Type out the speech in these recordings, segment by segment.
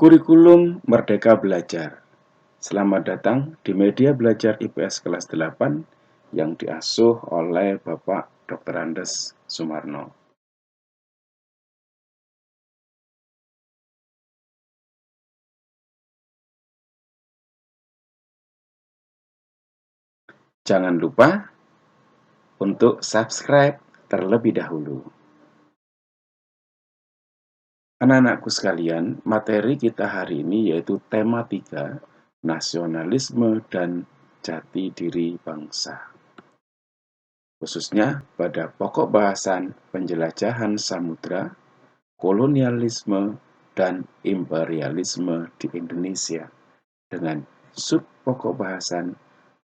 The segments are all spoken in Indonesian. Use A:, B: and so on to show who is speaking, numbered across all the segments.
A: Kurikulum Merdeka Belajar. Selamat datang di media belajar IPS kelas 8 yang diasuh oleh Bapak Dr. Andes Sumarno. Jangan lupa untuk subscribe terlebih dahulu. Anak-anakku sekalian, materi kita hari ini yaitu tema 3, nasionalisme dan jati diri bangsa. Khususnya pada pokok bahasan penjelajahan samudra, kolonialisme, dan imperialisme di Indonesia dengan sub pokok bahasan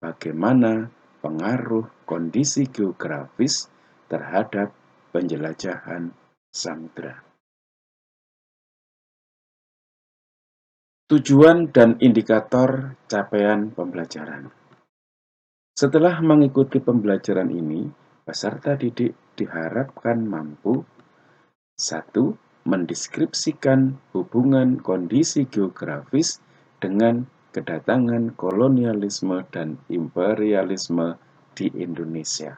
A: bagaimana pengaruh kondisi geografis terhadap penjelajahan samudra. Tujuan dan indikator capaian pembelajaran. Setelah mengikuti pembelajaran ini, peserta didik diharapkan mampu 1. Mendeskripsikan hubungan kondisi geografis dengan kedatangan kolonialisme dan imperialisme di Indonesia.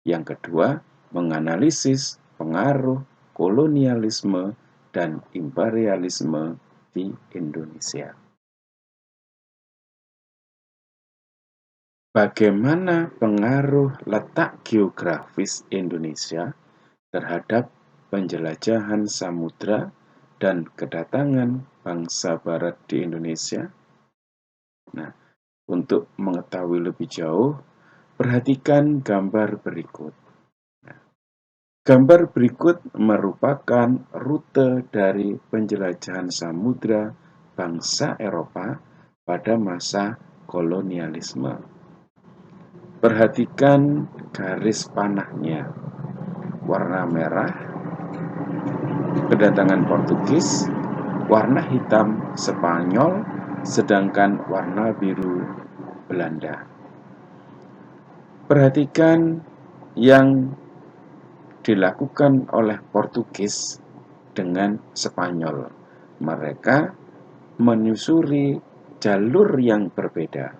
A: Yang kedua, menganalisis pengaruh kolonialisme dan imperialisme di Indonesia. Bagaimana pengaruh letak geografis Indonesia terhadap penjelajahan samudra dan kedatangan bangsa barat di Indonesia? Nah, untuk mengetahui lebih jauh, perhatikan gambar berikut. Gambar berikut merupakan rute dari penjelajahan samudra bangsa Eropa pada masa kolonialisme. Perhatikan garis panahnya. Warna merah, kedatangan Portugis, warna hitam Spanyol, sedangkan warna biru Belanda. Perhatikan yang dilakukan oleh Portugis dengan Spanyol. Mereka menyusuri jalur yang berbeda,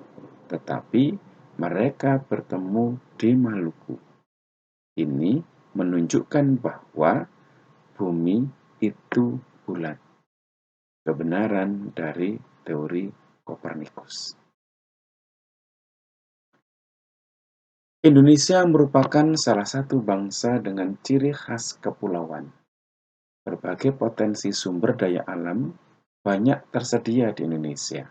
A: tetapi mereka bertemu di Maluku. Ini menunjukkan bahwa bumi itu bulat. Kebenaran dari teori Kopernikus. Indonesia merupakan salah satu bangsa dengan ciri khas kepulauan. Berbagai potensi sumber daya alam banyak tersedia di Indonesia.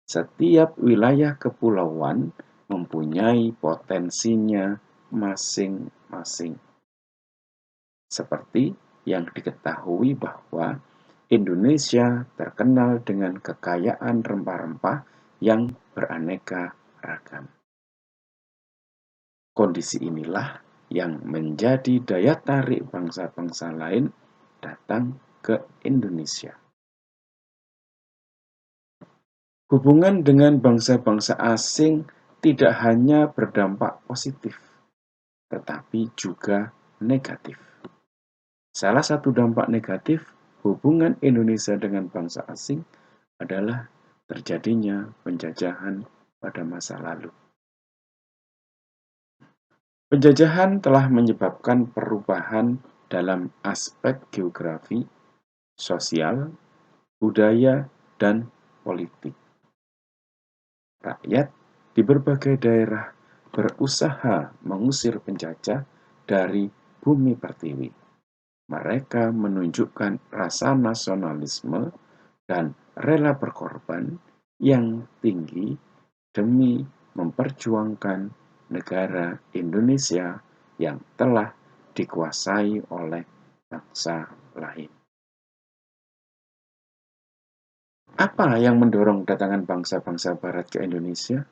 A: Setiap wilayah kepulauan mempunyai potensinya masing-masing. Seperti yang diketahui bahwa Indonesia terkenal dengan kekayaan rempah-rempah yang beraneka ragam. Kondisi inilah yang menjadi daya tarik bangsa-bangsa lain datang ke Indonesia. Hubungan dengan bangsa-bangsa asing tidak hanya berdampak positif, tetapi juga negatif. Salah satu dampak negatif hubungan Indonesia dengan bangsa asing adalah terjadinya penjajahan pada masa lalu. Penjajahan telah menyebabkan perubahan dalam aspek geografi, sosial, budaya, dan politik. Rakyat di berbagai daerah berusaha mengusir penjajah dari bumi pertiwi. Mereka menunjukkan rasa nasionalisme dan rela berkorban yang tinggi demi memperjuangkan negara Indonesia yang telah dikuasai oleh bangsa lain. Apa yang mendorong kedatangan bangsa-bangsa barat ke Indonesia?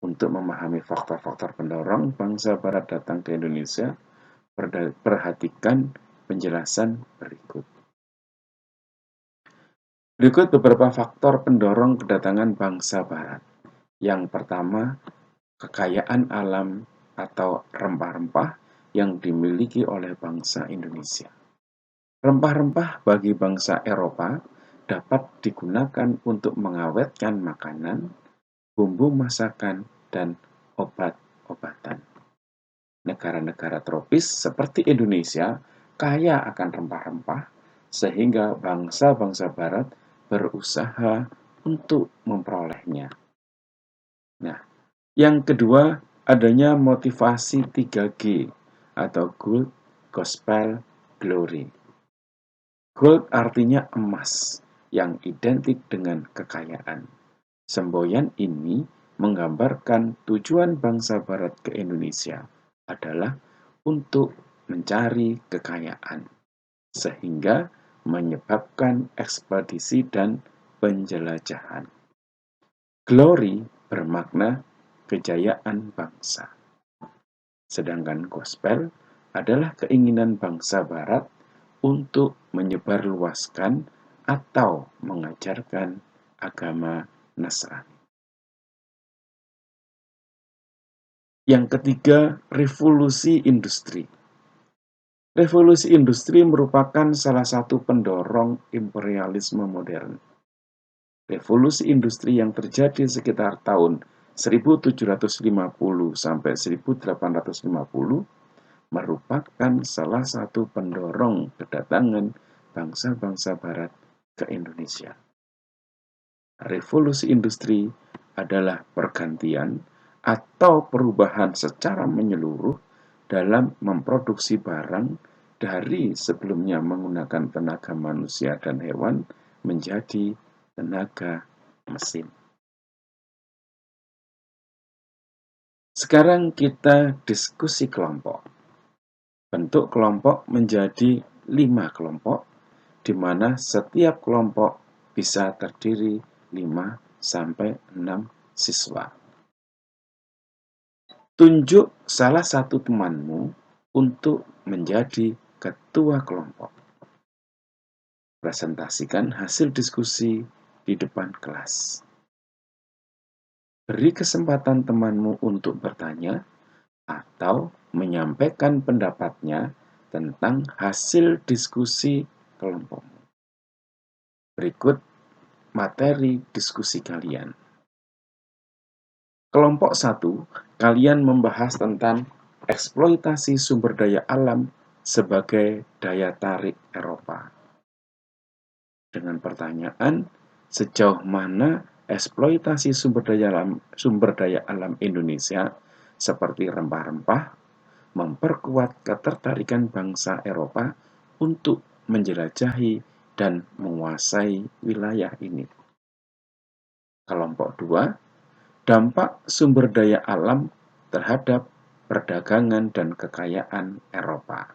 A: Untuk memahami faktor-faktor pendorong bangsa barat datang ke Indonesia, perhatikan penjelasan berikut. Berikut beberapa faktor pendorong kedatangan bangsa barat. Yang pertama, kekayaan alam atau rempah-rempah yang dimiliki oleh bangsa Indonesia. Rempah-rempah bagi bangsa Eropa dapat digunakan untuk mengawetkan makanan, bumbu masakan, dan obat-obatan. Negara-negara tropis seperti Indonesia kaya akan rempah-rempah, sehingga bangsa-bangsa Barat berusaha untuk memperolehnya. Nah, yang kedua, adanya motivasi 3G atau Gold, Gospel, Glory. Gold artinya emas yang identik dengan kekayaan. Semboyan ini menggambarkan tujuan bangsa Barat ke Indonesia adalah untuk mencari kekayaan, sehingga menyebabkan ekspedisi dan penjelajahan. Glory bermakna kejayaan bangsa, sedangkan gospel adalah keinginan bangsa Barat untuk menyebarluaskan atau mengajarkan agama Nasrani. Yang ketiga, revolusi industri. Revolusi industri merupakan salah satu pendorong imperialisme modern. Revolusi industri yang terjadi sekitar tahun 1750 sampai 1850 merupakan salah satu pendorong kedatangan bangsa-bangsa Barat ke Indonesia. Revolusi industri adalah pergantian atau perubahan secara menyeluruh dalam memproduksi barang dari sebelumnya menggunakan tenaga manusia dan hewan menjadi tenaga mesin. Sekarang kita diskusi kelompok. Bentuk kelompok menjadi 5 kelompok, di mana setiap kelompok bisa terdiri 5 sampai 6 siswa. Tunjuk salah satu temanmu untuk menjadi ketua kelompok. Presentasikan hasil diskusi di depan kelas. Beri kesempatan temanmu untuk bertanya atau menyampaikan pendapatnya tentang hasil diskusi kelompokmu. Berikut materi diskusi kalian. Kelompok 1, kalian membahas tentang eksploitasi sumber daya alam sebagai daya tarik Eropa. Dengan pertanyaan, sejauh mana eksploitasi sumber daya alam Indonesia seperti rempah-rempah memperkuat ketertarikan bangsa Eropa untuk menjelajahi dan menguasai wilayah ini. Kelompok 2, dampak sumber daya alam terhadap perdagangan dan kekayaan Eropa.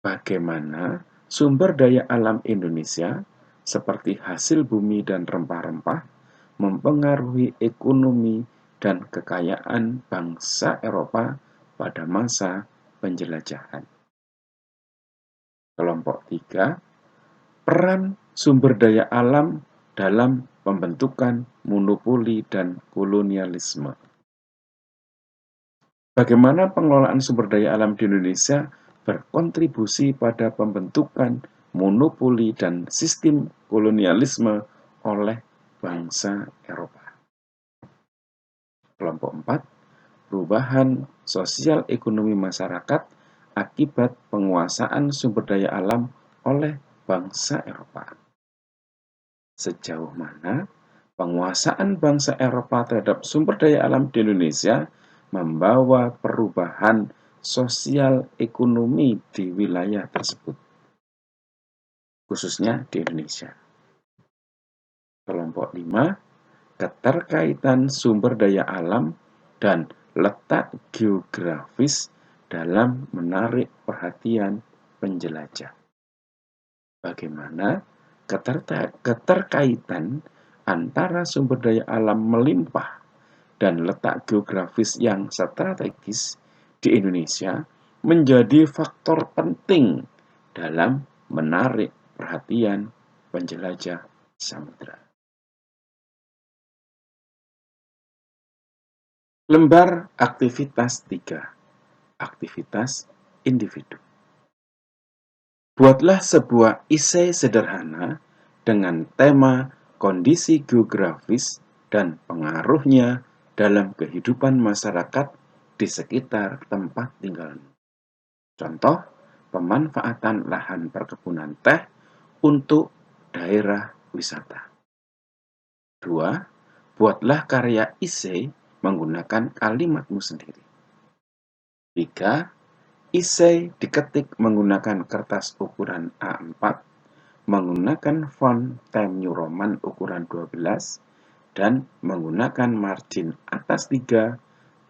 A: Bagaimana sumber daya alam Indonesia seperti hasil bumi dan rempah-rempah mempengaruhi ekonomi dan kekayaan bangsa Eropa pada masa penjelajahan. Kelompok 3, peran sumber daya alam dalam pembentukan monopoli dan kolonialisme. Bagaimana pengelolaan sumber daya alam di Indonesia berkontribusi pada pembentukan monopoli dan sistem kolonialisme oleh bangsa Eropa. Kelompok 4, perubahan sosial ekonomi masyarakat akibat penguasaan sumber daya alam oleh bangsa Eropa. Sejauh mana penguasaan bangsa Eropa terhadap sumber daya alam di Indonesia membawa perubahan sosial ekonomi di wilayah tersebut, khususnya di Indonesia. Kelompok 5, keterkaitan sumber daya alam dan letak geografis dalam menarik perhatian penjelajah. Bagaimana keterkaitan antara sumber daya alam melimpah dan letak geografis yang strategis di Indonesia menjadi faktor penting dalam menarik perhatian penjelajah samudera. Lembar aktivitas 3, aktivitas individu. Buatlah sebuah esai sederhana dengan tema kondisi geografis dan pengaruhnya dalam kehidupan masyarakat di sekitar tempat tinggalmu. Contoh, pemanfaatan lahan perkebunan teh untuk daerah wisata. 2. Buatlah karya esai menggunakan kalimatmu sendiri. 3. Esai diketik menggunakan kertas ukuran A4, menggunakan font Times New Roman ukuran 12, dan menggunakan margin atas 3,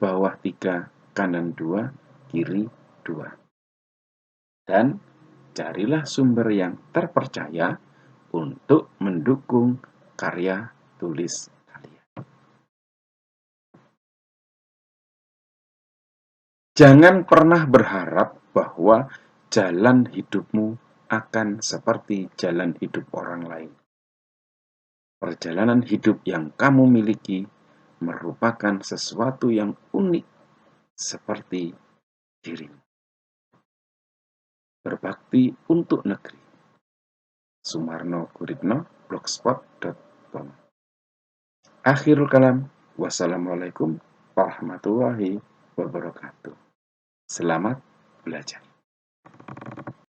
A: bawah 3, kanan 2, kiri 2. Dan carilah sumber yang terpercaya untuk mendukung karya tulis kalian. Jangan pernah berharap bahwa jalan hidupmu akan seperti jalan hidup orang lain. Perjalanan hidup yang kamu miliki merupakan sesuatu yang unik seperti dirimu. Berbakti untuk negeri. Sumarno Guritno, blogspot.com. Akhirul kalam. Wassalamualaikum warahmatullahi wabarakatuh. Selamat belajar.